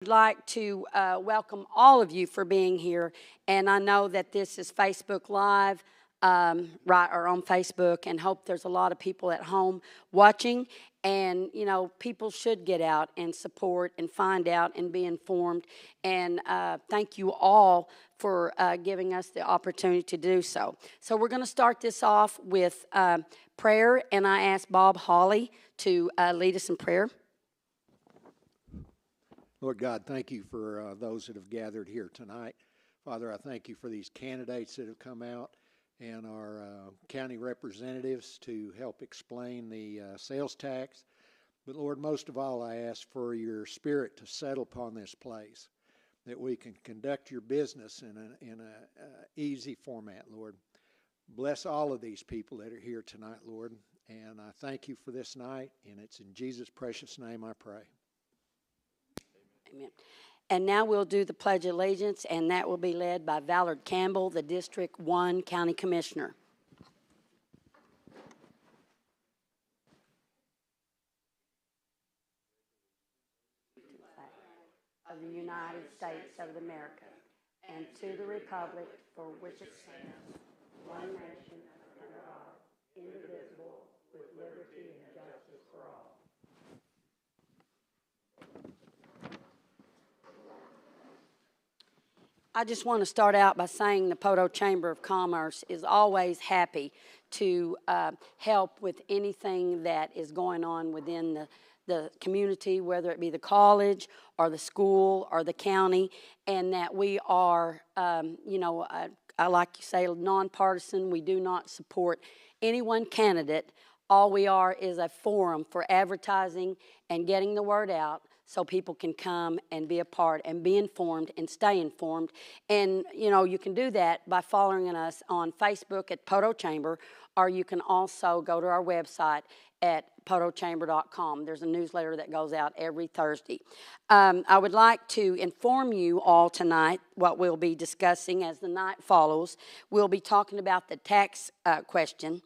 I'd like to welcome all of you for being here, and I know that this is Facebook Live, right, or on Facebook, and hope there's a lot of people at home watching. And people should get out and support and find out and be informed. And thank you all for giving us the opportunity to do so. So we're going to start this off with prayer, and I ask Bob Hawley to lead us in prayer. Lord God, thank you for those that have gathered here tonight. Father, I thank you for these candidates that have come out and our county representatives to help explain the sales tax. But Lord, most of all, I ask for your spirit to settle upon this place, that we can conduct your business in a easy format, Lord. Bless all of these people that are here tonight, Lord. And I thank you for this night, and it's in Jesus' precious name I pray. Amen. And now we'll do the Pledge of Allegiance, and that will be led by Ballard Campbell, the District 1 County Commissioner. Of the United States of America, and to the republic for which it stands, one nation, under God, indivisible, with liberty and justice for all. I just want to start out by saying the Poteau Chamber of Commerce is always happy to help with anything that is going on within the community, whether it be the college or the school or the county, and that we are, I like to say, nonpartisan. We do not support any one candidate. All we are is a forum for advertising and getting the word out, so people can come and be a part and be informed and stay informed. And, you can do that by following us on Facebook at Poteau Chamber, or you can also go to our website at poteauchamber.com. There's a newsletter that goes out every Thursday. I would like to inform you all tonight what we'll be discussing as the night follows. We'll be talking about the tax question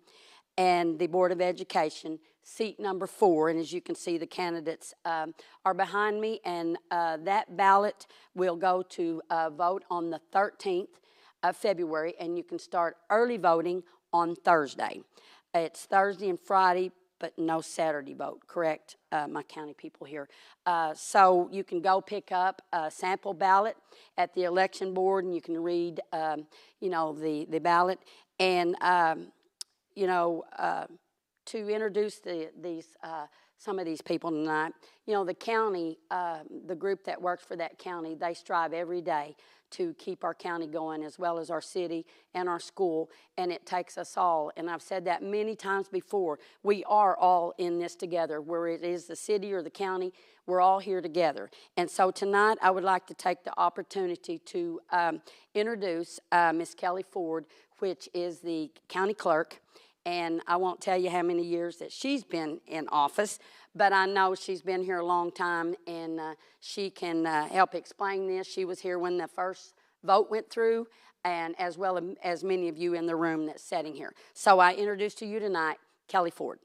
and the Board of Education, seat number 4, and as you can see, the candidates are behind me, and that ballot will go to vote on the 13th of February, and you can start early voting on Thursday. It's Thursday and Friday, but no Saturday vote, correct, my county people here. So you can go pick up a sample ballot at the election board, and you can read, the ballot, and to introduce some of these people tonight. The county, the group that works for that county, they strive every day to keep our county going, as well as our city and our school, and it takes us all. And I've said that many times before. We are all in this together, where it is the city or the county, we're all here together. And so tonight I would like to take the opportunity to introduce Ms. Kelly Ford, which is the county clerk. And I won't tell you how many years that she's been in office, but I know she's been here a long time, and she can help explain this. She was here when the first vote went through, and as well as many of you in the room that's sitting here. So I introduce to you tonight Kelly Ford.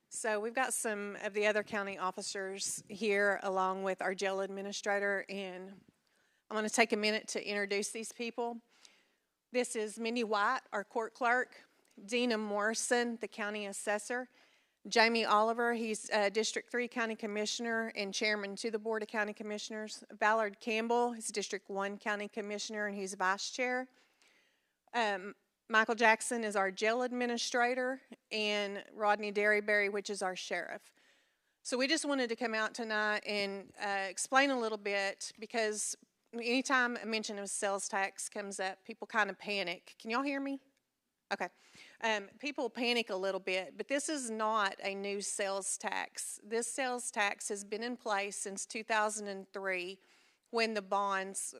So we've got some of the other county officers here, along with our jail administrator, and I'm going to take a minute to introduce these people. This is Mindy White, our court clerk; Dina Morrison, the county assessor; Jamie Oliver, he's District 3 County Commissioner and Chairman to the Board of County Commissioners; Ballard Campbell, he's District 1 County Commissioner and he's Vice Chair; Michael Jackson is our jail administrator, and Rodney Derryberry, which is our sheriff. So we just wanted to come out tonight and explain a little bit, because anytime a mention of sales tax comes up, people kind of panic. Can y'all hear me? Okay. People panic a little bit, but this is not a new sales tax. This sales tax has been in place since 2003, when the bonds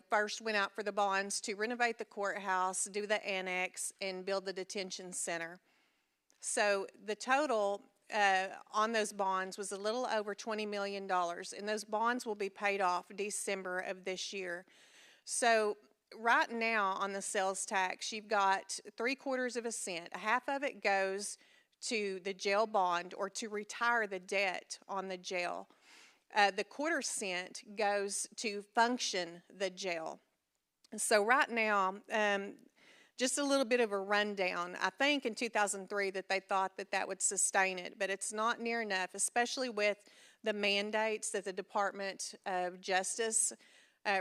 first went out for the bonds to renovate the courthouse, do the annex, and build the detention center. So the total on those bonds was a little over $20 million, and those bonds will be paid off December of this year. So right now on the sales tax, you've got 3/4 of a cent. A half of it goes to the jail bond or to retire the debt on the jail. The 1/4 cent goes to function the jail. So right now, just a little bit of a rundown. I think in 2003 that they thought that that would sustain it, but it's not near enough, especially with the mandates that the Department of Justice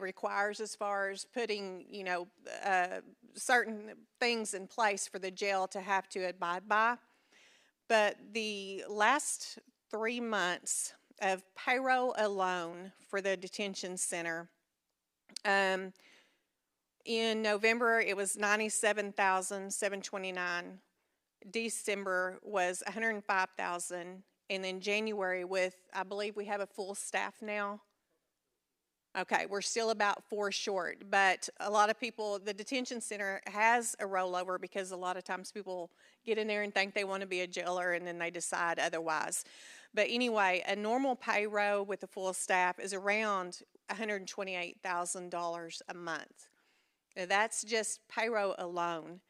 requires as far as putting, certain things in place for the jail to have to abide by. But the last 3 months of payroll alone for the detention center, in November, it was $97,729. December was $105,000, and then January, I believe we have a full staff now. Okay, we're still about 4 short, but a lot of people, the detention center has a rollover because a lot of times people get in there and think they want to be a jailer, and then they decide otherwise. But anyway, a normal payroll with a full staff is around $128,000 a month. That's just payroll alone.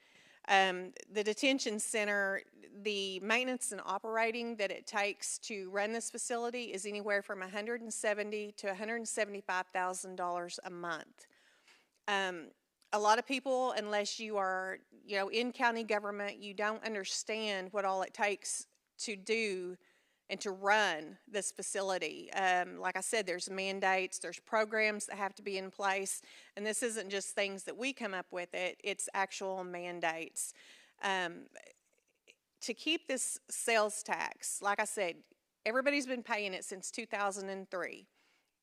The detention center, the maintenance and operating that it takes to run this facility is anywhere from $170,000 to $175,000 a month. A lot of people, unless you are, in county government, you don't understand what all it takes to do and to run this facility. Like I said, there's mandates, there's programs that have to be in place, and this isn't just things that we come up with, it's actual mandates. To keep this sales tax, like I said, everybody's been paying it since 2003.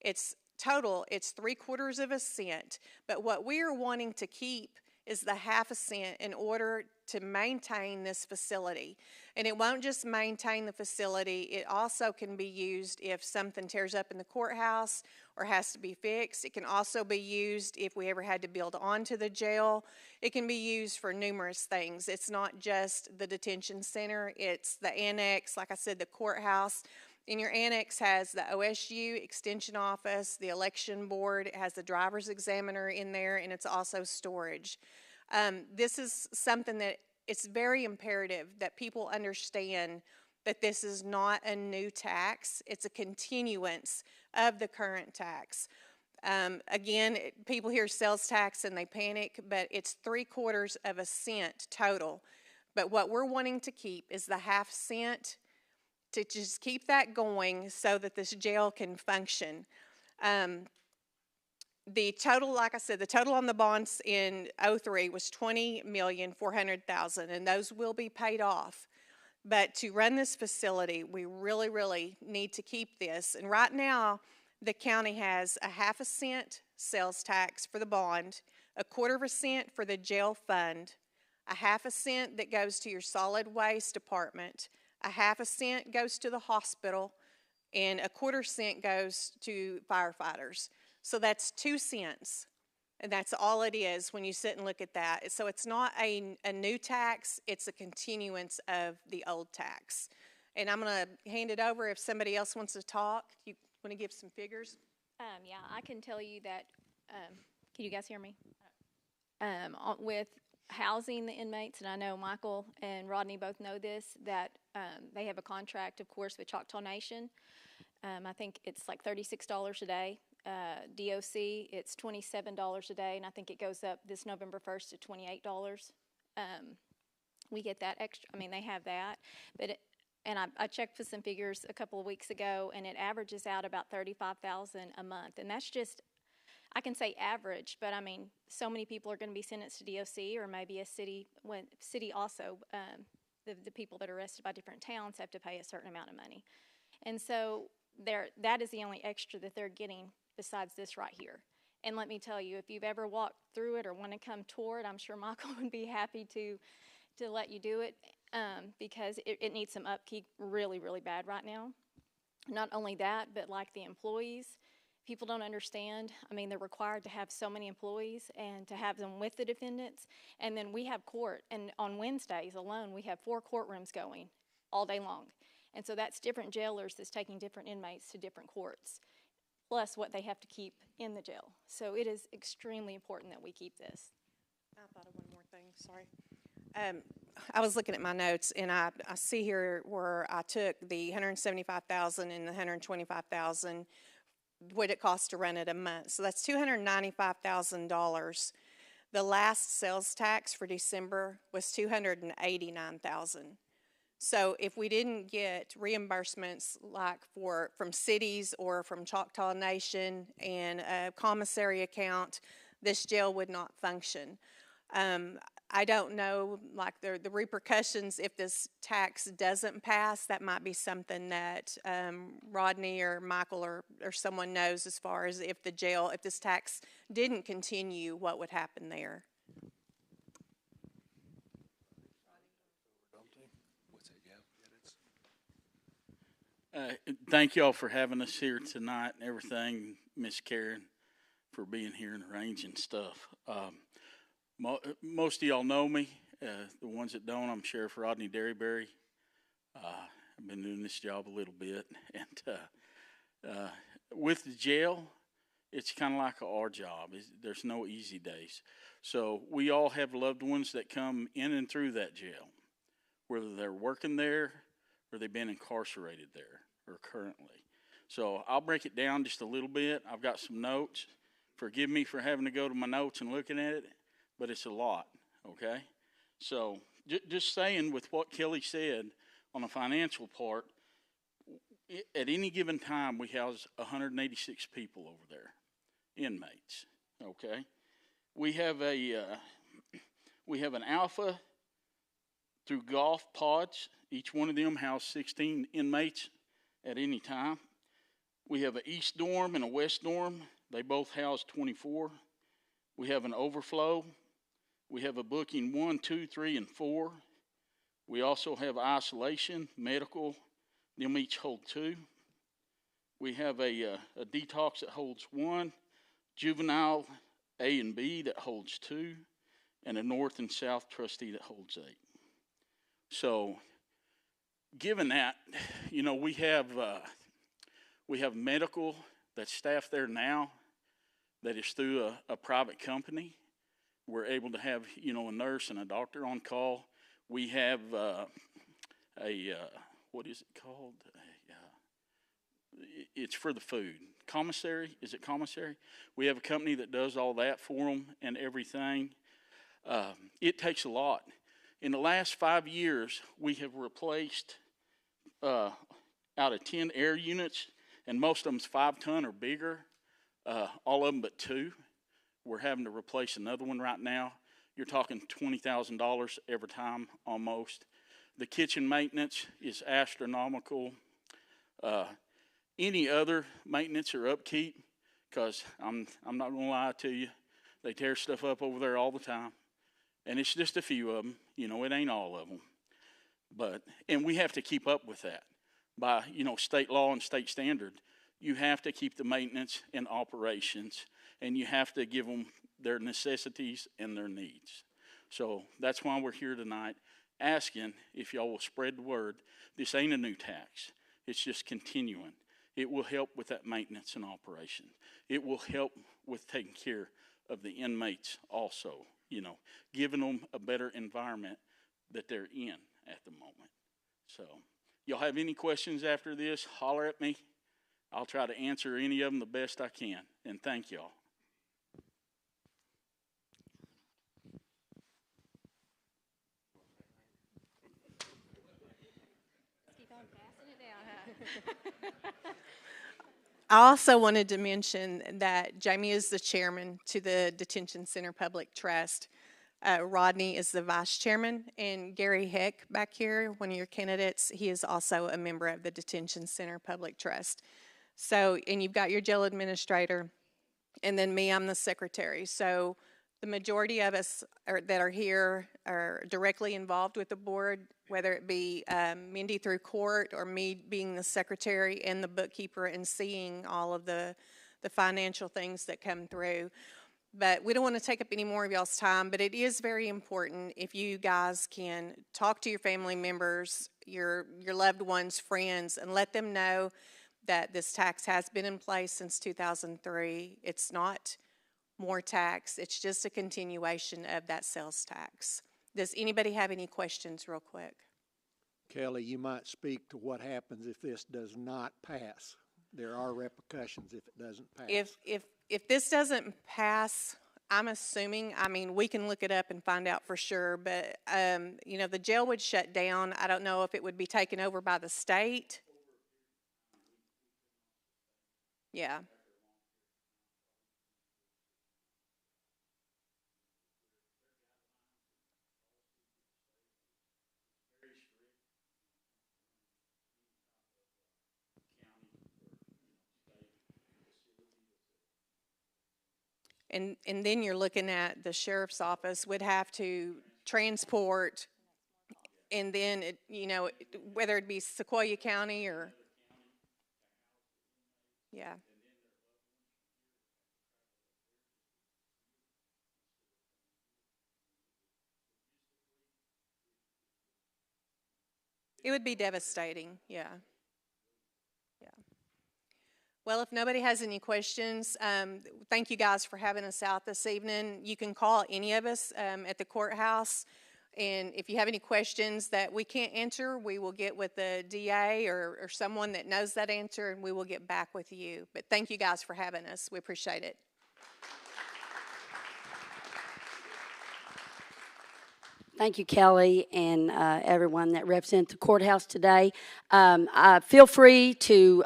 It's total, it's 3/4 of a cent, but what we are wanting to keep is the half a cent in order to maintain this facility. And it won't just maintain the facility, it also can be used if something tears up in the courthouse or has to be fixed. It can also be used if we ever had to build onto the jail. It can be used for numerous things. It's not just the detention center, it's the annex, like I said, the courthouse. And your annex has the OSU Extension Office, the election board, it has the driver's examiner in there, and it's also storage. This is something that it's very imperative that people understand that this is not a new tax, it's a continuance of the current tax. Again, people hear sales tax and they panic, but it's 3/4 of a cent total. But what we're wanting to keep is the half cent, to just keep that going so that this jail can function. The total, like I said, the total on the bonds in 2003 was $20,400,000, and those will be paid off. But to run this facility, we really, really need to keep this. And right now, the county has a half a cent sales tax for the bond, 1/4 cent for the jail fund, a half a cent that goes to your solid waste department, a half a cent goes to the hospital, and 1/4 cent goes to firefighters. So that's 2 cents, and that's all it is when you sit and look at that. So it's not a new tax, it's a continuance of the old tax. And I'm going to hand it over if somebody else wants to talk. You want to give some figures? Yeah, I can tell you that, can you guys hear me? With housing the inmates, and I know Michael and Rodney both know this, that they have a contract, of course, with Choctaw Nation. I think it's like $36 a day. DOC, it's $27 a day, and I think it goes up this November 1st to $28. We get that extra, they have that, but I checked for some figures a couple of weeks ago, and it averages out about $35,000 a month, and that's just, I can say average, but so many people are going to be sentenced to DOC, or maybe a city also, the people that are arrested by different towns have to pay a certain amount of money. And so that is the only extra that they're getting besides this right here. And let me tell you, if you've ever walked through it or want to come tour it, I'm sure Michael would be happy to let you do it, because it needs some upkeep really, really bad right now. Not only that, but like the employees, people don't understand. They're required to have so many employees and to have them with the defendants. And then we have court, and on Wednesdays alone, we have 4 courtrooms going all day long. And so that's different jailers that's taking different inmates to different courts. plus what they have to keep in the jail. So it is extremely important that we keep this. I thought of one more thing, sorry. I was looking at my notes, and I see here where I took the $175,000 and the $125,000, what it costs to run it a month. So that's $295,000. The last sales tax for December was $289,000. So if we didn't get reimbursements like from cities or from Choctaw Nation and a commissary account, this jail would not function. I don't know, like the repercussions if this tax doesn't pass. That might be something that Rodney or Michael or someone knows as far as if this tax didn't continue, what would happen there. Thank y'all for having us here tonight and everything, Miss Karen, for being here and arranging stuff. Most of y'all know me. The ones that don't, I'm Sheriff Rodney Derryberry. I've been doing this job a little bit. And with the jail, it's kind of like our job. There's no easy days. So we all have loved ones that come in and through that jail, whether they're working there or they've been incarcerated there or currently. So I'll break it down just a little bit. I've got some notes. Forgive me for having to go to my notes and looking at it, but it's a lot, okay? So just saying with what Kelly said on the financial part, at any given time we house 186 people over there, inmates, okay? We have an alpha through golf pods. Each one of them house 16 inmates at any time. We have an east dorm and a west dorm. They both house 24. We have an overflow. We have a booking 1, 2, 3, and 4. We also have isolation, medical. Them each hold 2. We have a detox that holds 1, juvenile A and B that holds 2, and a north and south trustee that holds 8. So, given that, we have medical that's staffed there now that is through a private company. We're able to have, a nurse and a doctor on call. We have what is it called? It's for the food. Commissary, is it commissary? We have a company that does all that for them and everything. It takes a lot. In the last 5 years, we have replaced out of 10 air units, and most of them's 5-ton or bigger, all of them but 2. We're having to replace another one right now. You're talking $20,000 every time almost. The kitchen maintenance is astronomical. Any other maintenance or upkeep, because I'm not going to lie to you, they tear stuff up over there all the time. And it's just a few of them. It ain't all of them. And we have to keep up with that. By, state law and state standard, you have to keep the maintenance and operations, and you have to give them their necessities and their needs. So that's why we're here tonight, asking if y'all will spread the word. This ain't a new tax. It's just continuing. It will help with that maintenance and operation. It will help with taking care of the inmates also, giving them a better environment that they're in at the moment. So, y'all have any questions after this, holler at me. I'll try to answer any of them the best I can. And thank y'all. Keep on passing it down, huh? I also wanted to mention that Jamie is the chairman to the Detention Center Public Trust. Rodney is the vice chairman, and Gary Heck back here, one of your candidates, he is also a member of the Detention Center Public Trust. So, and you've got your jail administrator, and then me, I'm the secretary. So the majority of us that are here are directly involved with the board, whether it be Mindy through court or me being the secretary and the bookkeeper and seeing all of the financial things that come through. But we don't want to take up any more of y'all's time, but it is very important if you guys can talk to your family members, your loved ones, friends, and let them know that this tax has been in place since 2003. It's not more tax, it's just a continuation of that sales tax. Does anybody have any questions real quick? Kelly, you might speak to what happens if this does not pass. There are repercussions if it doesn't pass. If this doesn't pass, I'm assuming, I mean, we can look it up and find out for sure, but, you know, the jail would shut down. I don't know if it would be taken over by the state. Yeah. And then you're looking at the sheriff's office would have to transport, and then, it, you know, whether it be Sequoyah County or, yeah. It would be devastating, yeah. Yeah. Well, if nobody has any questions, thank you guys for having us out this evening. You can call any of us at the courthouse, and if you have any questions that we can't answer, we will get with the DA or someone that knows that answer, and we will get back with you. But thank you guys for having us. We appreciate it. Thank you, Kelly, and everyone that represents the courthouse today. Feel free to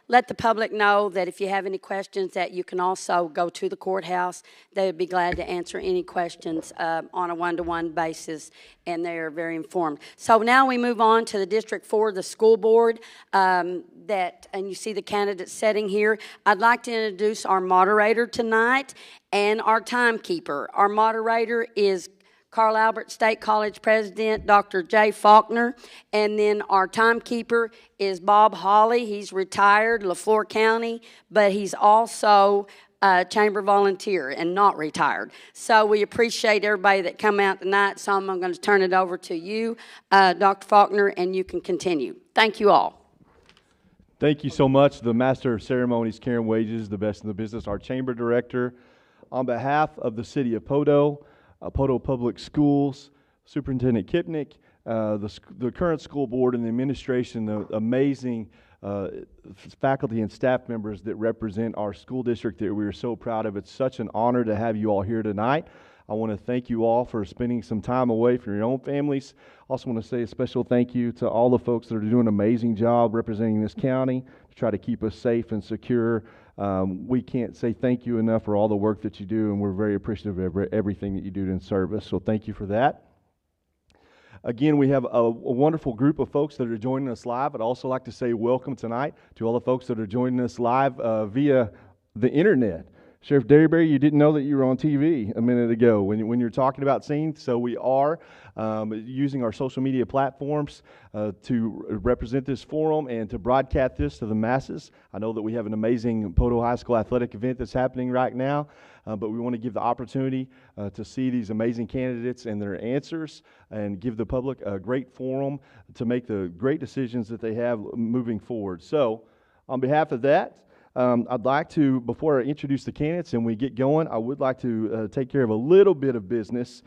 let the public know that if you have any questions, that you can also go to the courthouse. They would be glad to answer any questions on a one-to-one basis, and they are very informed. So now we move on to the District 4, the school board, and you see the candidates sitting here. I'd like to introduce our moderator tonight and our timekeeper. Our moderator is Carl Albert State College President, Dr. Jay Faulkner, and then our timekeeper is Bob Hawley. He's retired, LaFleur County, but he's also a chamber volunteer and not retired. So we appreciate everybody that come out tonight, so I'm going to turn it over to you, Dr. Faulkner, and you can continue. Thank you all. Thank you so much. The Master of Ceremonies, Karen Wages, the best in the business, our chamber director. On behalf of the city of Poteau, Poteau Public Schools, Superintendent Kipnick, the current school board and the administration, the amazing faculty and staff members that represent our school district that we are so proud of. It's such an honor to have you all here tonight. I want to thank you all for spending some time away from your own families. Also want to say a special thank you to all the folks that are doing an amazing job representing this county to try to keep us safe and secure. We can't say thank you enough for all the work that you do, and we're very appreciative of everything that you do in service. So thank you for that. Again, we have a wonderful group of folks that are joining us live. I'd also like to say welcome tonight to all the folks that are joining us live via the internet. Sheriff Derryberry, you didn't know that you were on TV a minute ago when you're talking about scenes. So we are using our social media platforms to represent this forum and to broadcast this to the masses. I know that we have an amazing Poteau High School athletic event that's happening right now, but we want to give the opportunity to see these amazing candidates and their answers and give the public a great forum to make the great decisions that they have moving forward. So on behalf of that, I'd like to, before I introduce the candidates and we get going, I would like to take care of a little bit of business,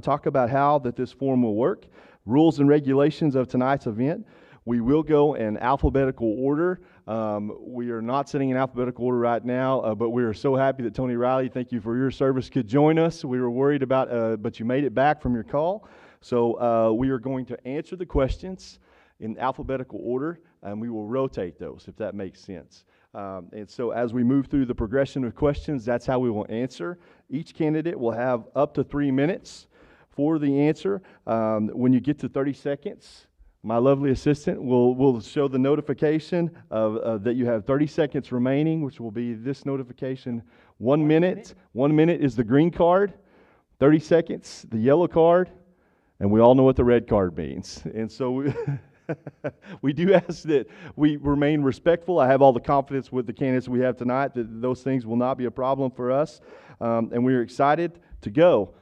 talk about how that this forum will work, rules and regulations of tonight's event. We will go in alphabetical order. We are not sitting in alphabetical order right now, but we are so happy that Tony Riley, thank you for your service, could join us. We were worried about, but you made it back from your call. So we are going to answer the questions in alphabetical order, and we will rotate those, if that makes sense. And so as we move through the progression of questions, that's how we will answer. Each candidate will have up to 3 minutes for the answer. When you get to 30 seconds, my lovely assistant will show the notification of that you have 30 seconds remaining, which will be this notification. 1 minute. 1 minute is the green card. 30 seconds, the yellow card. And we all know what the red card means. And so we do ask that we remain respectful. I have all the confidence with the candidates we have tonight that those things will not be a problem for us. And we're excited to go.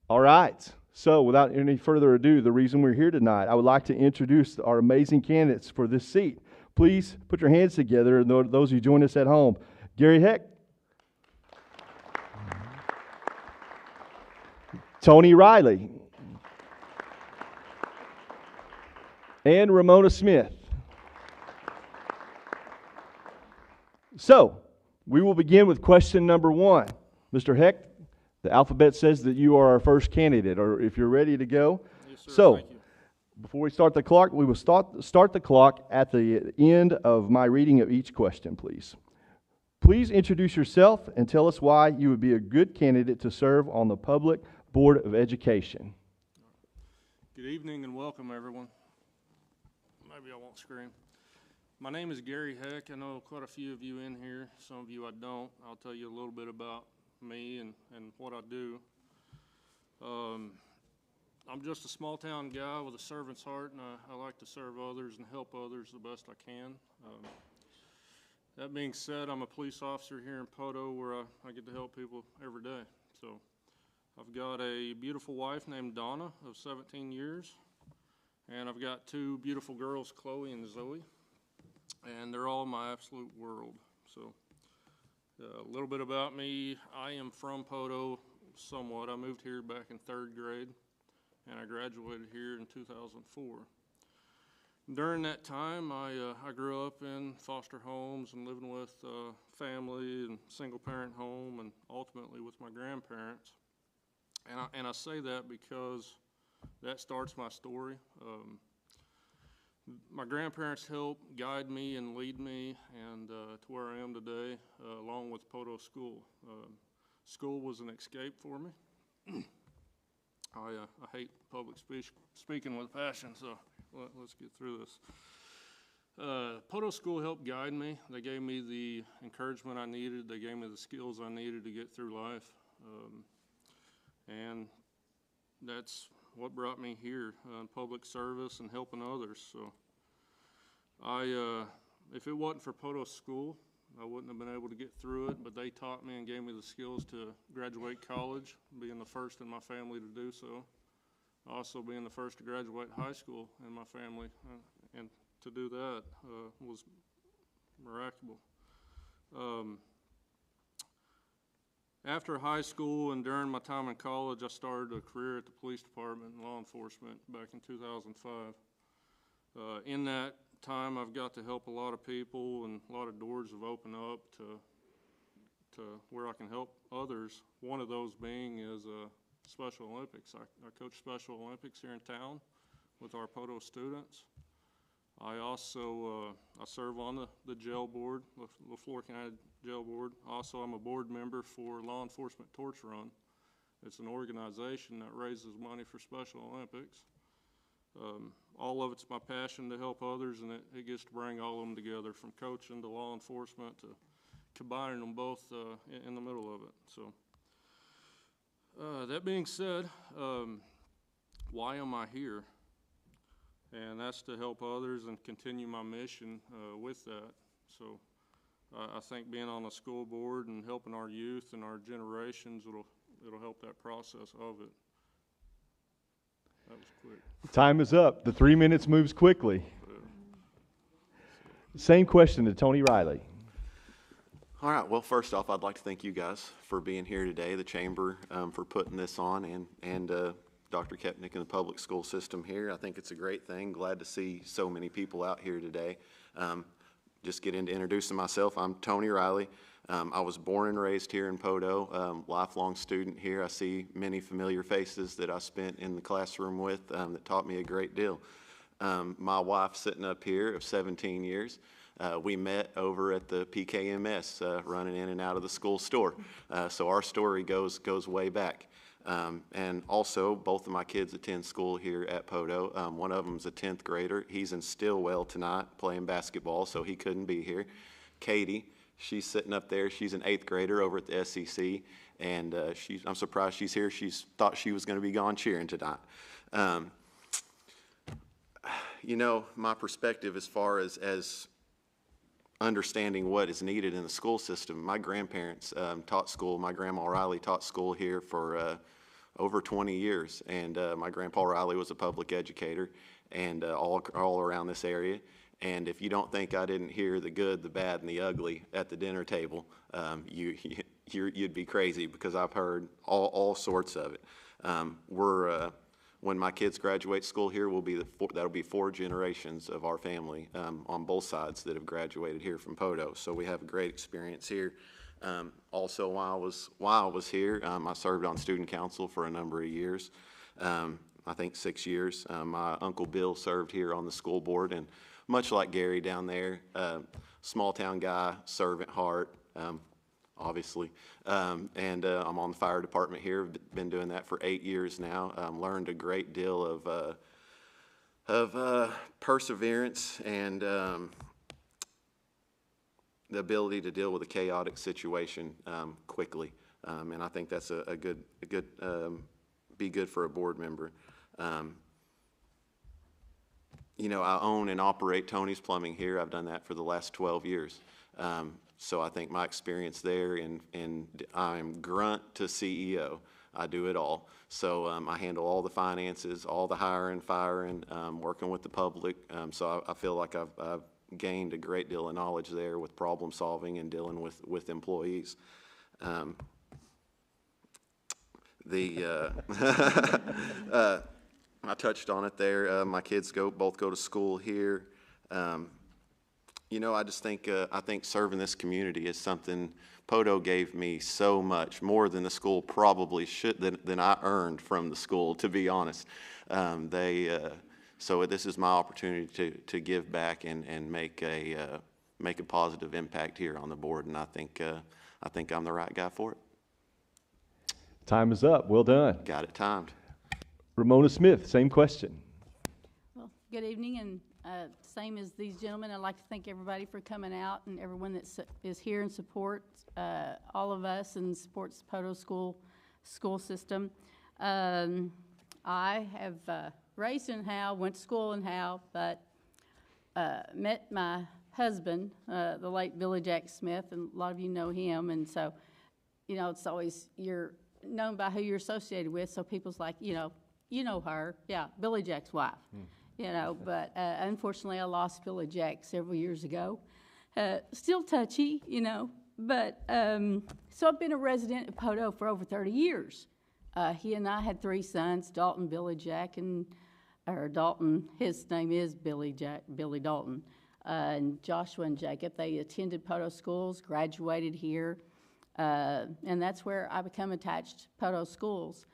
All right. So without any further ado, the reason we're here tonight, I would like to introduce our amazing candidates for this seat. Please put your hands together, and those who join us at home. Gary Heck. Tony Riley. And Ramona Smith. So, we will begin with question number 1. Mr. Heck, the alphabet says that you are our first candidate, or if you're ready to go. Yes, sir. So, Thank you. before we start the clock, we will start the clock at the end of my reading of each question, please. Please introduce yourself and tell us why you would be a good candidate to serve on the Public Board of Education. Good evening and welcome, everyone. Maybe I won't scream. My name is Gary Heck. I know quite a few of you in here. Some of you I don't. I'll tell you a little bit about me and what I do. I'm just a small town guy with a servant's heart, and I like to serve others and help others the best I can. That being said, I'm a police officer here in Poto where I get to help people every day. So I've got a beautiful wife named Donna of 17 years, and I've got 2 beautiful girls, Chloe and Zoe, and they're all my absolute world. So a little bit about me. I am from Poto somewhat. I moved here back in 3rd grade, and I graduated here in 2004. During that time, I grew up in foster homes and living with family and single-parent home, and ultimately with my grandparents. And I say that because that starts my story. My grandparents helped guide me and lead me and to where I am today, along with Poto School. School was an escape for me. I hate public speaking with passion, so let's get through this. Poto School helped guide me. They gave me the encouragement I needed. They gave me the skills I needed to get through life. And that's what brought me here, public service and helping others. So if it wasn't for Poto School, I wouldn't have been able to get through it, but they taught me and gave me the skills to graduate college, being the first in my family to do so. Also being the first to graduate high school in my family, and to do that was miraculous. After high school and during my time in college, I started a career at the police department and law enforcement back in 2005. In that time, I've got to help a lot of people, and a lot of doors have opened up to where I can help others. One of those being is Special Olympics. I coach Special Olympics here in town with our Poto students. I also I serve on the jail board, LaFleur County Jail Board. Also, I'm a board member for Law Enforcement Torch Run. It's an organization that raises money for Special Olympics. All of it's my passion to help others, and it gets to bring all of them together, from coaching to law enforcement to combining them both in the middle of it. So that being said, why am I here? And that's to help others and continue my mission with that. So I think being on the school board and helping our youth and our generations, it'll help that process of it. That was quick. Time is up. The 3 minutes moves quickly. Same question to Tony Riley. All right, well, first off, I'd like to thank you guys for being here today, the Chamber for putting this on, and Dr. Kepnick and the public school system here. I think it's a great thing. Glad to see so many people out here today. Just get into introducing myself. I'm Tony Riley. I was born and raised here in Poto, lifelong student here. I see many familiar faces that I spent in the classroom with that taught me a great deal. My wife sitting up here of 17 years. We met over at the PKMS, running in and out of the school store. So our story goes way back. And also, both of my kids attend school here at Poto. One of them's a 10th grader. He's in Stillwell tonight playing basketball, so he couldn't be here. Katie, she's sitting up there. She's an 8th grader over at the SEC, and I'm surprised she's here. She thought she was going to be gone cheering tonight. You know, my perspective as far as understanding what is needed in the school system, my grandparents taught school. My grandma Riley taught school here for over 20 years, and my grandpa Riley was a public educator and all around this area. And if you don't think I didn't hear the good, the bad, and the ugly at the dinner table, you'd be crazy, because I've heard all sorts of it. When my kids graduate school here, that'll be 4 generations of our family on both sides that have graduated here from Poteau. So we have a great experience here. Also, while I was here, I served on student council for a number of years. I think 6 years. My Uncle Bill served here on the school board, and much like Gary down there, small town guy, servant heart, obviously. And I'm on the fire department here. Been doing that for 8 years now. Learned a great deal of perseverance and the ability to deal with a chaotic situation quickly. And I think that's be good for a board member. You know, I own and operate Tony's Plumbing here. I've done that for the last 12 years. So I think my experience there, and I'm grunt to CEO. I do it all. So I handle all the finances, all the hiring, firing, working with the public. So I feel like I've gained a great deal of knowledge there with problem solving and dealing with employees. I touched on it there. My kids both go to school here. You know, I just think I think serving this community is something. Poteau gave me so much more than the school probably should than I earned from the school, to be honest. So this is my opportunity to give back and make a positive impact here on the board, and I think I'm the right guy for it. Time is up. Well done. Got it timed. Ramona Smith, same question. Well, good evening, and same as these gentlemen, I'd like to thank everybody for coming out, and everyone that is here and supports all of us and supports the Poteau school system. I have raised in Howe, went to school in Howe, but met my husband, the late Billy Jack Smith, and a lot of you know him, and so, you know, it's always, you're known by who you're associated with, so people's like, you know her, yeah, Billy Jack's wife. You know, but unfortunately I lost Billy Jack several years ago. Still touchy, you know, but so I've been a resident of Poteau for over 30 years. He and I had 3 sons, Dalton, Billy Jack, or Dalton, his name is Billy Dalton, and Joshua and Jacob. They attended Poteau schools, graduated here, and that's where I become attached to Poteau schools.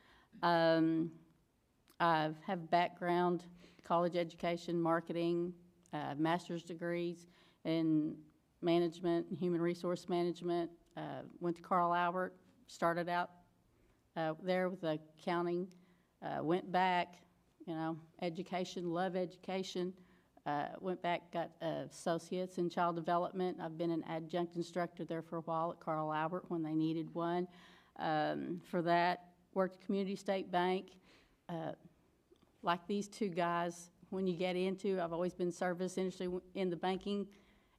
I have background college education, marketing, master's degrees in management and human resource management. Went to Carl Albert, started out there with accounting, went back, you know, education, love education. Went back, got associates in child development. I've been an adjunct instructor there for a while at Carl Albert when they needed one. For that, worked at Community State Bank. Like these 2 guys, when you get into, I've always been service industry in the banking.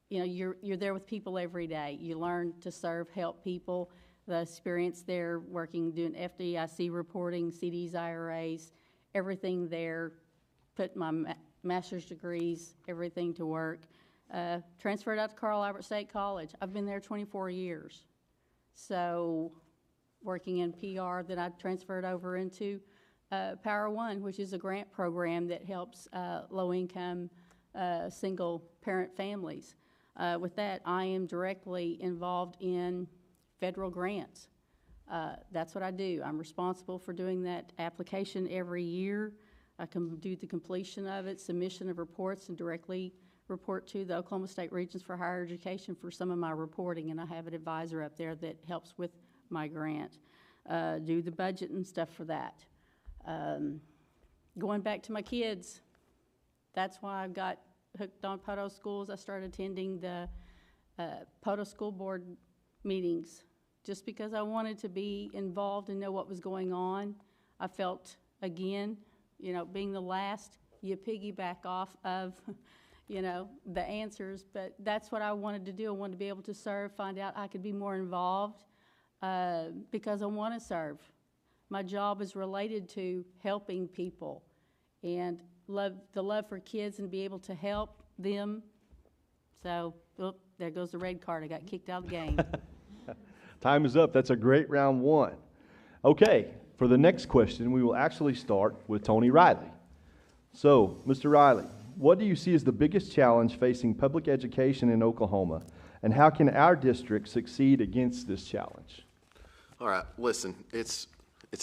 You know, you're there with people every day. You learn to serve, help people. The experience there, working, doing FDIC reporting, CDs, IRAs, everything there. Put my master's degrees, everything to work. Transferred out to Carl Albert State College. I've been there 24 years. So, working in PR, then I transferred over into Power One, which is a grant program that helps low-income single-parent families. With that, I am directly involved in federal grants. That's what I do. I'm responsible for doing that application every year. I can do the completion of it, submission of reports, and directly report to the Oklahoma State Regents for Higher Education for some of my reporting, and I have an advisor up there that helps with my grant. Do the budget and stuff for that. Going back to my kids, that's why I got hooked on Poteau schools. I started attending the Poteau school board meetings just because I wanted to be involved and know what was going on. I felt, again, you know, being the last, you piggyback off of, you know, the answers, but that's what I wanted to do. I wanted to be able to serve, find out I could be more involved because I want to serve. My job is related to helping people and the love for kids and be able to help them So, oop, there goes the red card. I got kicked out of the game. Time is up. That's a great round one. Okay, for the next question, we will actually start with Tony Riley. So, Mr. Riley, what do you see as the biggest challenge facing public education in Oklahoma, and how can our district succeed against this challenge? All right, listen, it's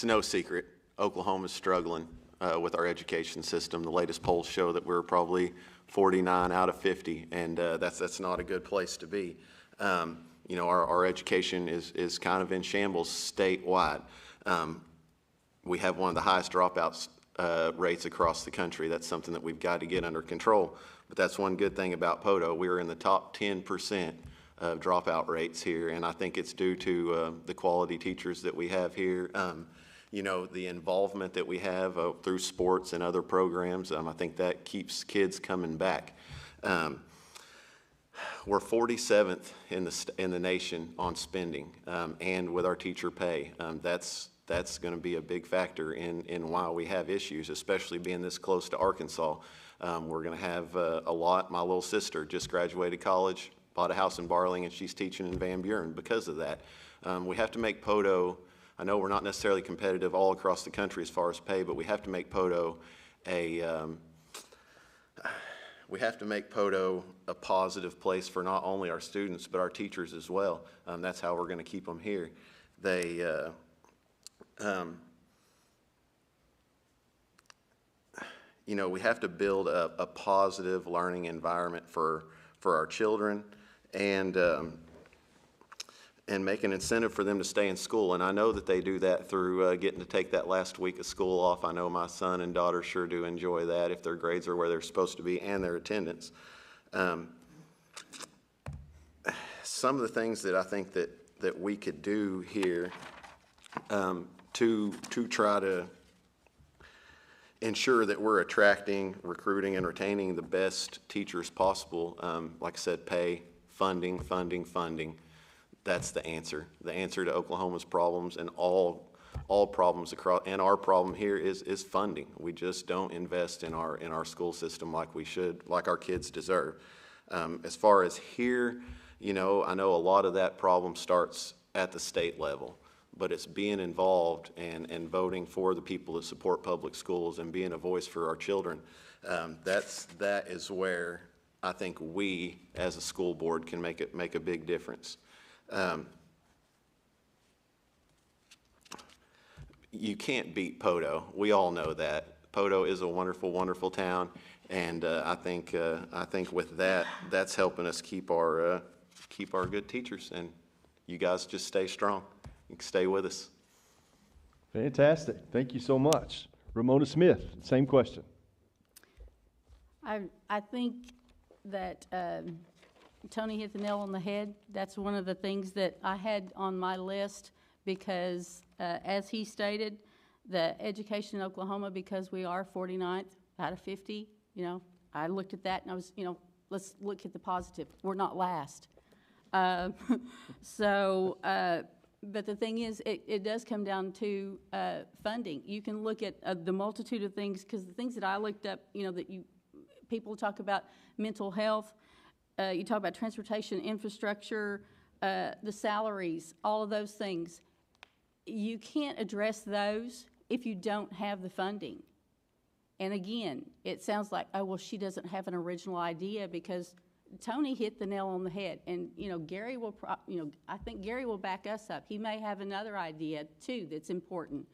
no secret. Oklahoma's struggling with our education system. The latest polls show that we're probably 49 out of 50, and that's not a good place to be. You know, our education is kind of in shambles statewide. We have one of the highest dropouts rates across the country. That's something that we've got to get under control. But that's one good thing about Poteau. We're in the top 10% of dropout rates here, and I think it's due to the quality teachers that we have here. You know, the involvement that we have through sports and other programs. I think that keeps kids coming back. We're 47th in the nation on spending, and with our teacher pay. That's going to be a big factor in why we have issues, especially being this close to Arkansas. We're going to have a lot. My little sister just graduated college, bought a house in Barling, and she's teaching in Van Buren because of that. We have to make Poteau, I know we're not necessarily competitive all across the country as far as pay, but we have to make Poteau a positive place for not only our students, but our teachers as well. That's how we're going to keep them here. You know, we have to build a positive learning environment for our children, and make an incentive for them to stay in school. And I know that they do that through getting to take that last week of school off. I know my son and daughter sure do enjoy that if their grades are where they're supposed to be and their attendance. Some of the things that I think that we could do here to try to ensure that we're attracting, recruiting, and retaining the best teachers possible, like I said, pay, funding. That's the answer. The answer to Oklahoma's problems and all problems across, and our problem here is funding. We just don't invest in our school system like we should, like our kids deserve. As far as here, you know, I know a lot of that problem starts at the state level, but it's being involved and voting for the people that support public schools and being a voice for our children. That is where I think we, as a school board, can make a big difference. You can't beat Poteau. We all know that. Poteau is a wonderful, wonderful town, and I think with that's helping us keep our good teachers. And you guys just stay strong. You can stay with us. Fantastic. Thank you so much. Ramona Smith, same question. I think that Tony hit the nail on the head. That's one of the things that I had on my list because, as he stated, the education in Oklahoma, because we are 49th out of 50, you know, I looked at that and I was, you know, let's look at the positive. We're not last. But the thing is, it does come down to funding. You can look at the multitude of things, because the things that I looked up, you know, that people talk about mental health, you talk about transportation, infrastructure, the salaries, all of those things. You can't address those if you don't have the funding. And again, it sounds like, oh, well, she doesn't have an original idea, because Tony hit the nail on the head. And, you know, Gary will, I think Gary will back us up. He may have another idea, too, that's important.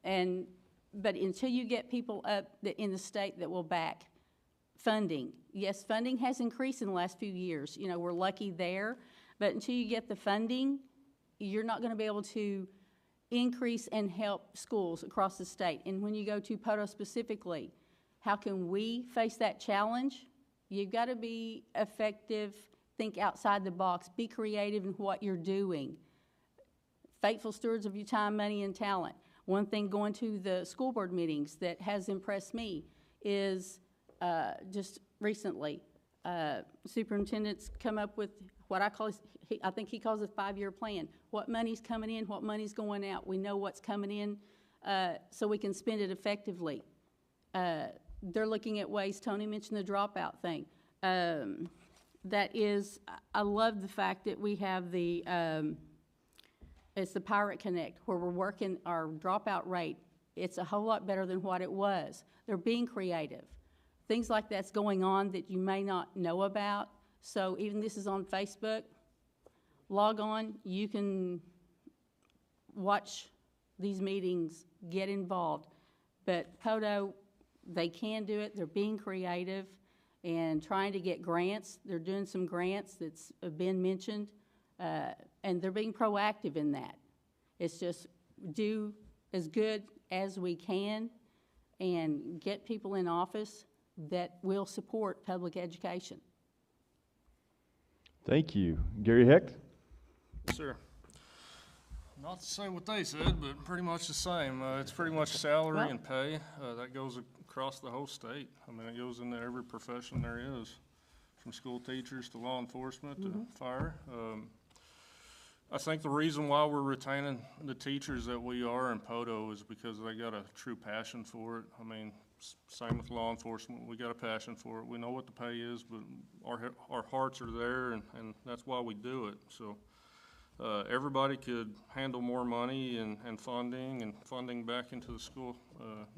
But until you get people up in the state that will back funding, yes, funding has increased in the last few years. You know, we're lucky there. But until you get the funding, you're not going to be able to increase and help schools across the state. And when you go to Poteau specifically, how can we face that challenge? You've got to be effective, think outside the box, be creative in what you're doing. Faithful stewards of your time, money, and talent. One thing going to the school board meetings that has impressed me is just recently, superintendents come up with what I call, I think he calls a 5-year plan. What money's coming in, what money's going out. We know what's coming in so we can spend it effectively. They're looking at ways, Tony mentioned the dropout thing. that is, I love the fact that we have the, it's the Pirate Connect, where we're working our dropout rate. It's a whole lot better than what it was. They're being creative. Things like that's going on that you may not know about. So even this is on Facebook. Log on, you can watch these meetings, get involved. But Poto, they can do it. They're being creative and trying to get grants. They're doing some grants that's been mentioned, and they're being proactive in that. It's just do as good as we can and get people in office that will support public education. Thank you. Gary Hecht? Sir. Not to say what they said, but pretty much the same. It's pretty much salary and pay. That goes across the whole state. I mean, it goes into every profession there is, from school teachers to law enforcement to fire. I think the reason why we're retaining the teachers that we are in Poto is because they got a true passion for it. I mean, same with law enforcement. We got a passion for it. We know what the pay is, but our hearts are there, and that's why we do it. So everybody could handle more money and funding back into the school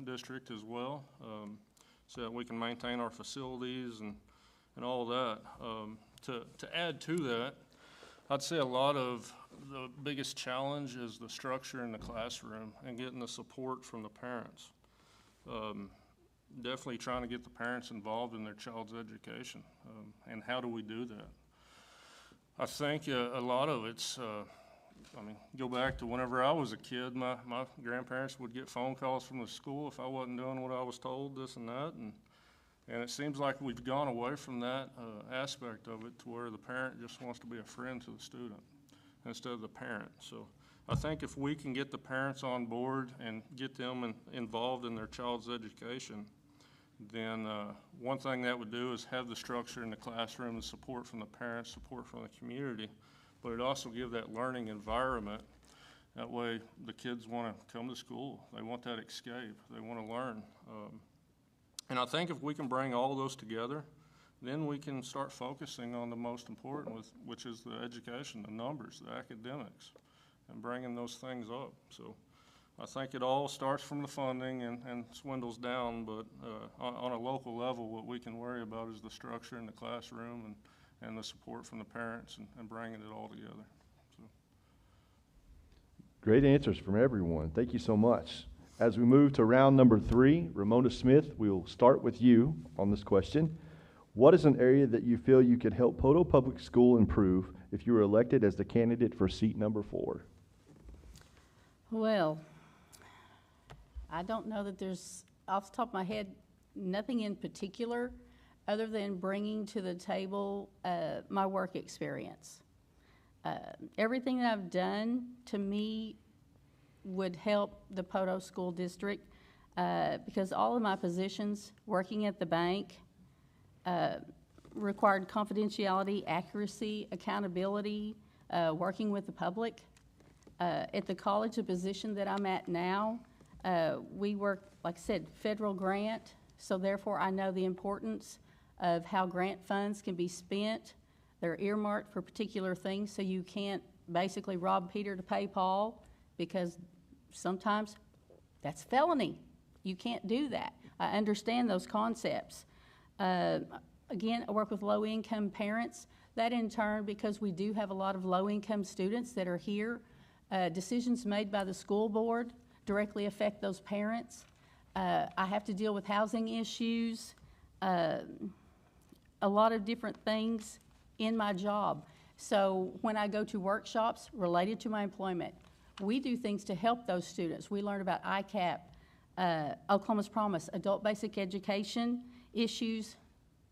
district as well, so that we can maintain our facilities and all that. To add to that, I'd say a lot of the biggest challenge is the structure in the classroom and getting the support from the parents. Definitely trying to get the parents involved in their child's education. And how do we do that? I think a lot of it's, I mean, go back to whenever I was a kid, my grandparents would get phone calls from the school if I wasn't doing what I was told, this and that. And it seems like we've gone away from that aspect of it to where the parent just wants to be a friend to the student instead of the parent. So I think if we can get the parents on board and get them involved in their child's education, then one thing that would do is have the structure in the classroom, the support from the parents, support from the community, but it also give that learning environment. That way the kids want to come to school. They want that escape. They want to learn. And I think if we can bring all those together, then we can start focusing on the most important, which is the education, the numbers, the academics, and bringing those things up. So I think it all starts from the funding and swindles down, but on a local level, what we can worry about is the structure in the classroom and the support from the parents and bringing it all together. So. Great answers from everyone. Thank you so much. As we move to round number 3, Ramona Smith, we'll start with you on this question. What is an area that you feel you could help Poto Public School improve if you were elected as the candidate for seat number 4? Well, I don't know that there's, off the top of my head, nothing in particular other than bringing to the table my work experience. Everything that I've done, to me, would help the Poto School District because all of my positions working at the bank required confidentiality, accuracy, accountability, working with the public. At the college, the position that I'm at now, we work, like I said, federal grant, so therefore I know the importance of how grant funds can be spent. They're earmarked for particular things, so you can't basically rob Peter to pay Paul, because sometimes that's felony. You can't do that. I understand those concepts. Again, I work with low-income parents. That in turn, because we do have a lot of low-income students that are here, decisions made by the school board directly affect those parents. I have to deal with housing issues, a lot of different things in my job. So when I go to workshops related to my employment, we do things to help those students. We learn about ICAP, Oklahoma's Promise, adult basic education issues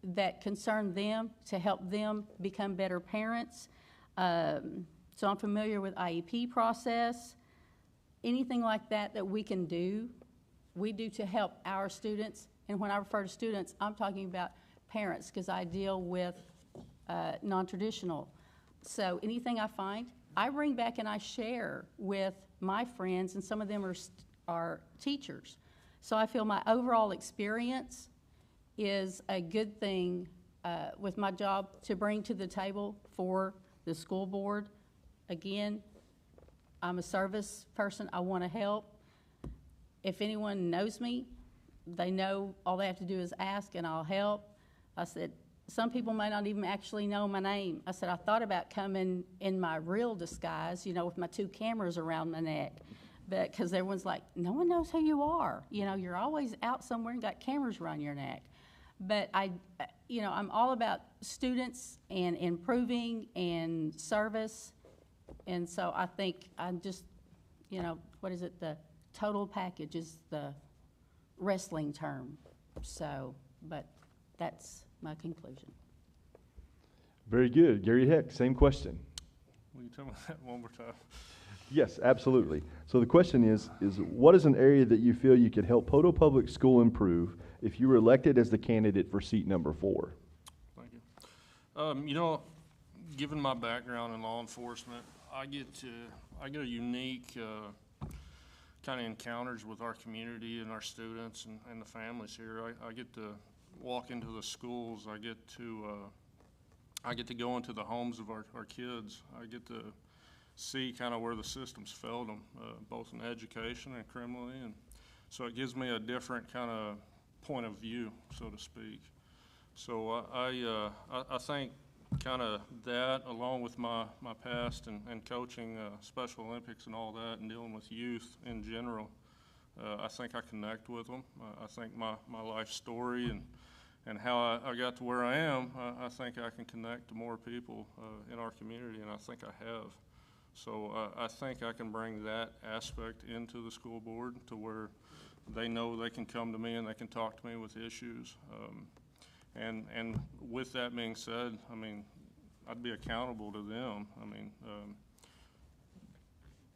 that concern them to help them become better parents. So I'm familiar with IEP process. Anything like that that we can do, we do to help our students. And when I refer to students, I'm talking about parents because I deal with non-traditional. So anything I find, I bring back and I share with my friends, and some of them are teachers. So I feel my overall experience is a good thing with my job to bring to the table for the school board. Again, I'm a service person. I want to help. If anyone knows me, they know all they have to do is ask and I'll help. I said, some people may not even actually know my name. I said, I thought about coming in my real disguise, you know, with my 2 cameras around my neck. But because everyone's like, no one knows who you are. You know, you're always out somewhere and got cameras around your neck. But I'm all about students and improving and service. And so I think I'm just, what is it? The total package is the wrestling term. So, but that's my conclusion. Very good. Gary Heck, same question. Will you tell me that one more time? Yes, absolutely. So the question is what is an area that you feel you could help Poto Public School improve if you were elected as the candidate for seat number 4? Thank you. Given my background in law enforcement, I get a unique kind of encounters with our community and our students and the families here. I get to walk into the schools. I get to go into the homes of our kids. I get to see kind of where the system's failed them, both in education and criminally, and so it gives me a different kind of point of view, so to speak. So I think kind of that, along with my past and coaching Special Olympics and all that, and dealing with youth in general, I think I connect with them. I think my life story and how I got to where I am, I think I can connect to more people in our community, and I think I have. So I think I can bring that aspect into the school board to where they know they can come to me and they can talk to me with issues. And with that being said, I mean, I'd be accountable to them. I mean,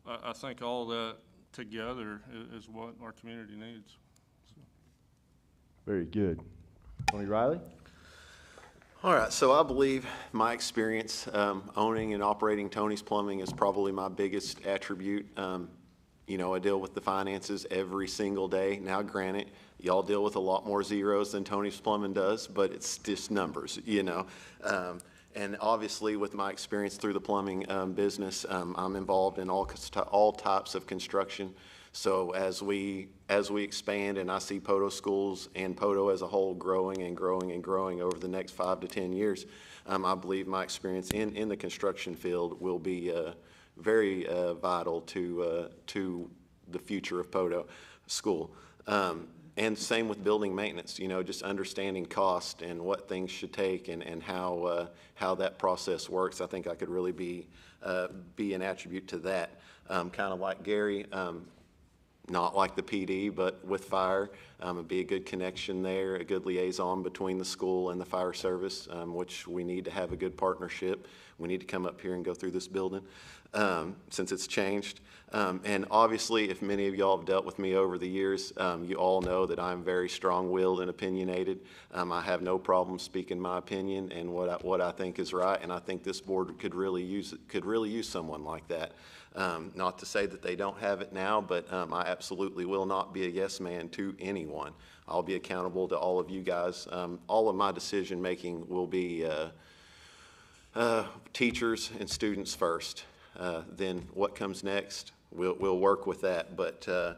I think all that together is what our community needs. So. Very good. Tony Riley? All right, so I believe my experience owning and operating Tony's Plumbing is probably my biggest attribute. I deal with the finances every single day. Now, granted, y'all deal with a lot more zeros than Tony's Plumbing does, but it's just numbers, And obviously, with my experience through the plumbing business, I'm involved in all types of construction. So as we expand and I see Poto schools and Poto as a whole growing and growing and growing over the next 5 to 10 years, I believe my experience in the construction field will be very vital to the future of Poto School. And same with building maintenance, just understanding cost and what things should take and how that process works. I think I could really be an attribute to that. Kind of like Gary, not like the PD, but with fire, it'd be a good connection there, a good liaison between the school and the fire service, which we need to have a good partnership. We need to come up here and go through this building since it's changed. And obviously, if many of y'all have dealt with me over the years, you all know that I'm very strong-willed and opinionated. I have no problem speaking my opinion and what I think is right, and I think this board could really use someone like that. Not to say that they don't have it now, but I absolutely will not be a yes man to anyone. I'll be accountable to all of you guys. All of my decision making will be teachers and students first. Then what comes next, we'll work with that. But I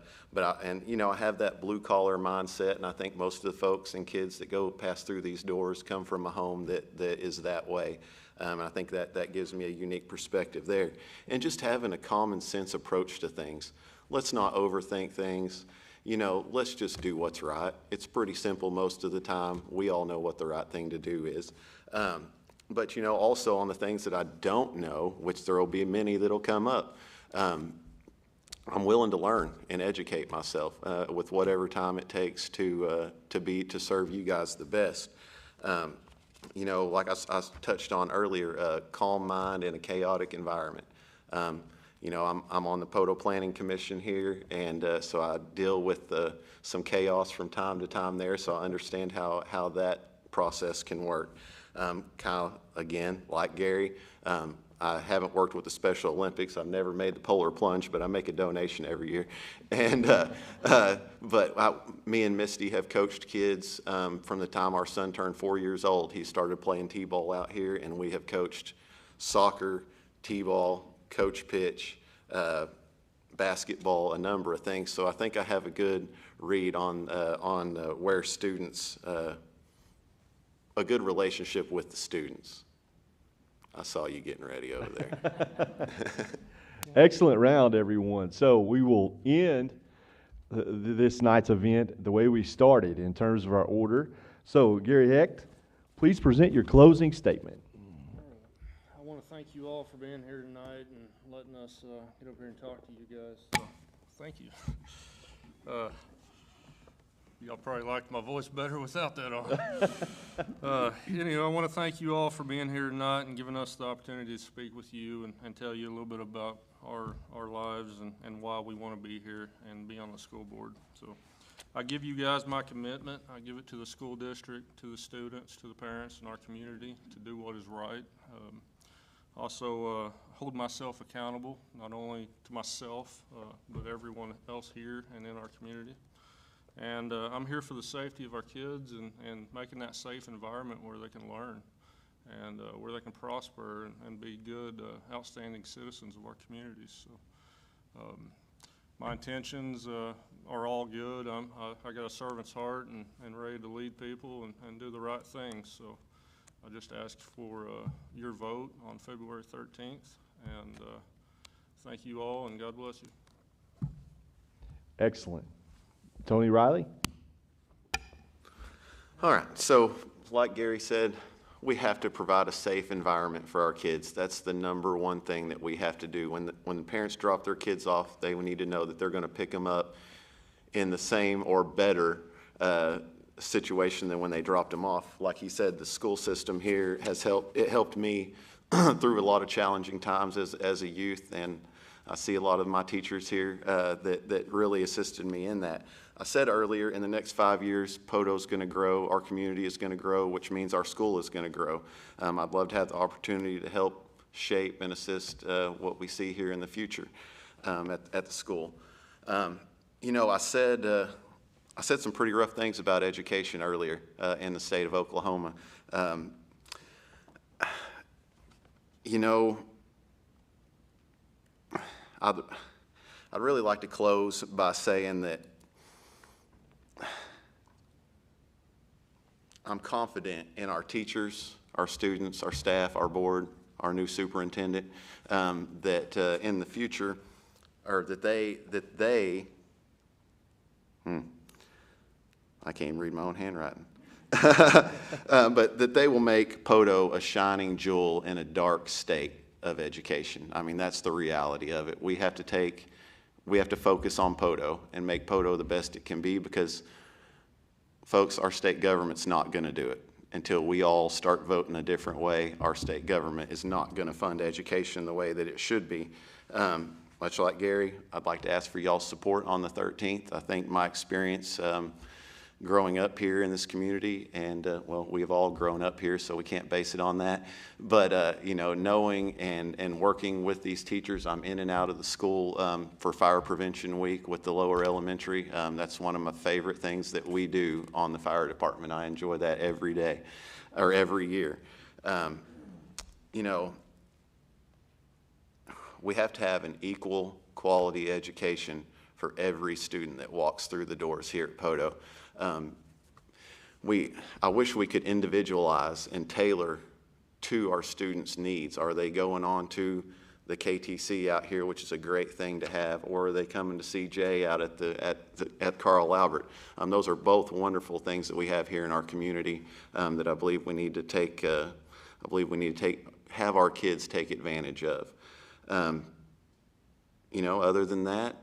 have that blue collar mindset, and I think most of the folks and kids that go pass through these doors come from a home that is that way. I think that gives me a unique perspective there. And just having a common sense approach to things. Let's not overthink things. Let's just do what's right. It's pretty simple most of the time. We all know what the right thing to do is. But also on the things that I don't know, which there will be many that'll come up, I'm willing to learn and educate myself with whatever time it takes to serve you guys the best. Like I touched on earlier, calm mind in a chaotic environment. I'm on the Poto Planning Commission here, and so I deal with some chaos from time to time there, so I understand how that process can work. Kind of, again, like Gary, I haven't worked with the Special Olympics. I've never made the polar plunge, but I make a donation every year. And me and Misty have coached kids from the time our son turned 4 years old. He started playing t-ball out here, and we have coached soccer, t-ball, coach pitch, basketball, a number of things. So I think I have a good read on where students, a good relationship with the students. I saw you getting ready over there. Excellent round, everyone. So we will end this night's event the way we started in terms of our order. So Gary Hecht, please present your closing statement. I want to thank you all for being here tonight and letting us get over here and talk to you guys. So, thank you. Y'all probably liked my voice better without that on. Anyway, I want to thank you all for being here tonight and giving us the opportunity to speak with you and tell you a little bit about our lives and why we want to be here and be on the school board. So I give you guys my commitment. I give it to the school district, to the students, to the parents, and our community to do what is right. Also hold myself accountable, not only to myself, but everyone else here and in our community. And I'm here for the safety of our kids and making that safe environment where they can learn and where they can prosper and be good, outstanding citizens of our communities. So my intentions are all good. I got a servant's heart and ready to lead people and do the right thing. So I just ask for your vote on February 13th. And thank you all, and God bless you. Excellent. Tony Riley? All right, so like Gary said, we have to provide a safe environment for our kids. That's the number one thing that we have to do. When the parents drop their kids off, they need to know that they're going to pick them up in the same or better situation than when they dropped them off. Like he said, the school system here has helped me through a lot of challenging times as a youth, and I see a lot of my teachers here that really assisted me in that. I said earlier, in the next 5 years, Poto's going to grow, our community is going to grow, which means our school is going to grow. I'd love to have the opportunity to help shape and assist what we see here in the future at the school. You know, I said some pretty rough things about education earlier in the state of Oklahoma. You know, I'd really like to close by saying that I'm confident in our teachers, our students, our staff, our board, our new superintendent, that in the future, or that they I can't even read my own handwriting. But that they will make Poto a shining jewel in a dark state of education. I mean, that's the reality of it. We have to focus on Poto and make Poto the best it can be, because folks, our state government's not going to do it. Until we all start voting a different way, our state government is not going to fund education the way that it should be. Much like Gary, I'd like to ask for y'all's support on the 13th. I think my experience growing up here in this community, and well, we've all grown up here, so we can't base it on that. But you know, knowing and working with these teachers, I'm in and out of the school for Fire Prevention Week with the lower elementary. That's one of my favorite things that we do on the fire department. I enjoy that every day, or every year. You know, we have to have an equal quality education for every student that walks through the doors here at Poto. I wish we could individualize and tailor to our students' needs. Are they going on to the KTC out here, which is a great thing to have, or are they coming to see Jay out at Carl Albert? Those are both wonderful things that we have here in our community that I believe we need to have our kids take advantage of. You know, other than that,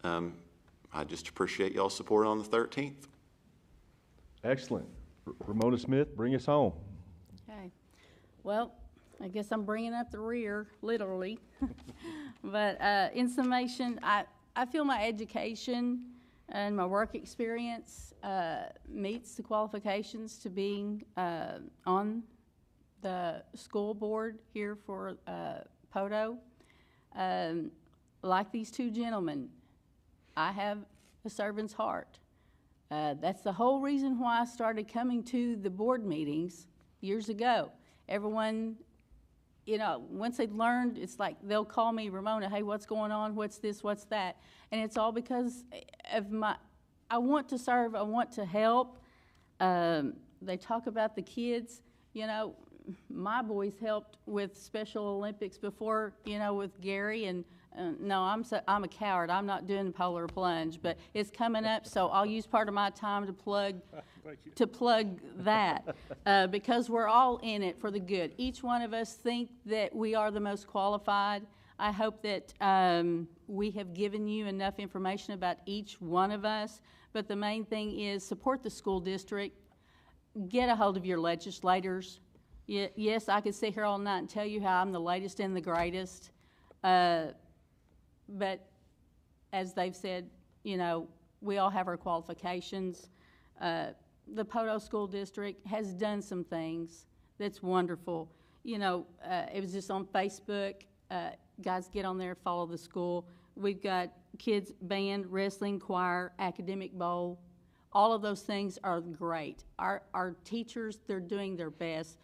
I just appreciate y'all's support on the 13th. Excellent. Ramona Smith, bring us home. Okay. Well, I guess I'm bringing up the rear, literally. But in summation, I feel my education and my work experience meets the qualifications to being on the school board here for Poto. Like these two gentlemen, I have a servant's heart. That's the whole reason why I started coming to the board meetings years ago. Everyone, you know, once they've learned, it's like they'll call me, Ramona, hey, what's going on? What's this? What's that? And it's all because of I want to serve. I want to help. They talk about the kids. You know, my boys helped with Special Olympics before, you know, with Gary. And no, I'm a coward. I'm not doing the polar plunge, but it's coming up, so I'll use part of my time to plug that because we're all in it for the good. Each one of us think that we are the most qualified. I hope that we have given you enough information about each one of us, but the main thing is support the school district. Get a hold of your legislators. Yes, I could sit here all night and tell you how I'm the latest and the greatest, but as they've said, you know, we all have our qualifications. The Poto School District has done some things that's wonderful. You know, it was just on Facebook. Guys, get on there, follow the school. We've got kids band, wrestling, choir, academic bowl. All of those things are great. Our teachers, they're doing their best.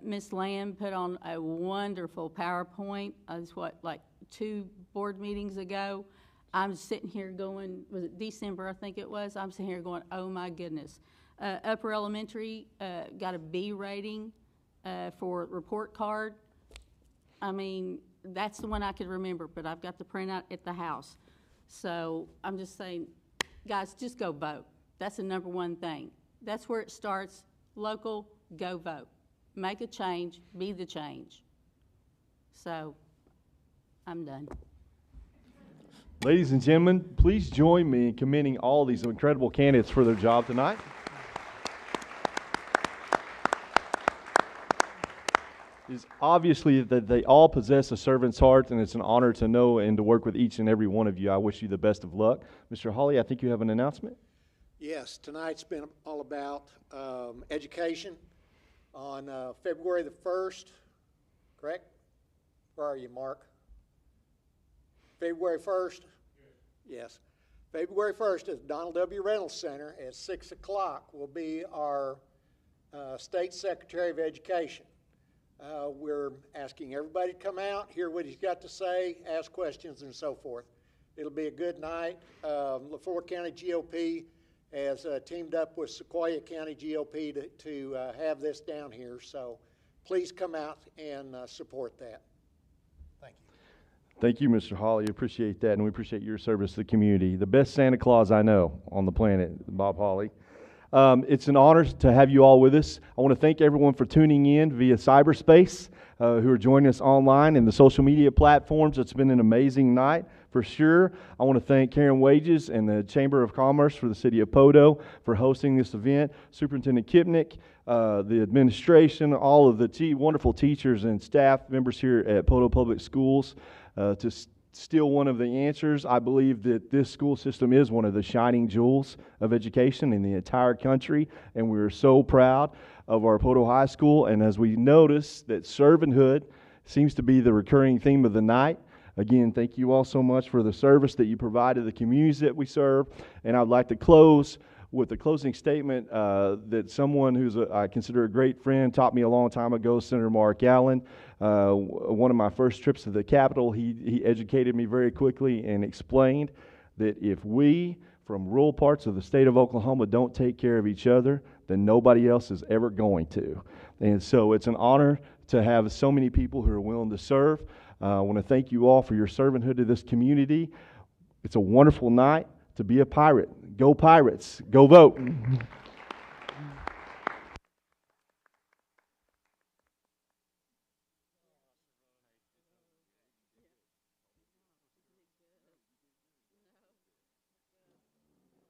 Miss Lamb put on a wonderful PowerPoint. It's like 2 board meetings ago. I'm sitting here going, was it December, I think it was? I'm sitting here going, oh my goodness. Upper Elementary got a B rating for report card. I mean, that's the one I could remember, but I've got the printout at the house. So I'm just saying, guys, just go vote. That's the number one thing. That's where it starts. Local, go vote. Make a change, be the change. So, I'm done. Ladies and gentlemen, please join me in commending all these incredible candidates for their job tonight. It is obviously that they all possess a servant's heart, and it's an honor to know and to work with each and every one of you. I wish you the best of luck. Mr. Hawley, I think you have an announcement. Yes, tonight's been all about education. On February the 1st, correct? Where are you, Mark? February 1st? Yes. February 1st at the Donald W. Reynolds Center at 6 o'clock will be our State Secretary of Education. We're asking everybody to come out, hear what he's got to say, ask questions, and so forth. It'll be a good night. LaFleur County GOP has teamed up with Sequoia County GOP to have this down here. So please come out and support that. Thank you. Thank you, Mr. Hawley. Appreciate that, and we appreciate your service to the community. The best Santa Claus I know on the planet, Bob Hawley. It's an honor to have you all with us. I want to thank everyone for tuning in via cyberspace, who are joining us online and the social media platforms. It's been an amazing night for sure. I want to thank Karen Wages and the Chamber of Commerce for the City of Poto for hosting this event, Superintendent Kipnick, the administration, all of the wonderful teachers and staff members here at Poto Public Schools. To steal one of the answers, I believe that this school system is one of the shining jewels of education in the entire country, and we're so proud of our Poto High School. And as we notice that servanthood seems to be the recurring theme of the night, again, thank you all so much for the service that you provide to the communities that we serve. And I'd like to close with a closing statement that someone who's I consider a great friend taught me a long time ago, Senator Mark Allen. One of my first trips to the Capitol, he educated me very quickly and explained that if we from rural parts of the state of Oklahoma don't take care of each other, then nobody else is ever going to. And so it's an honor to have so many people who are willing to serve. I want to thank you all for your servanthood to this community. It's a wonderful night to be a pirate. Go Pirates. Go vote.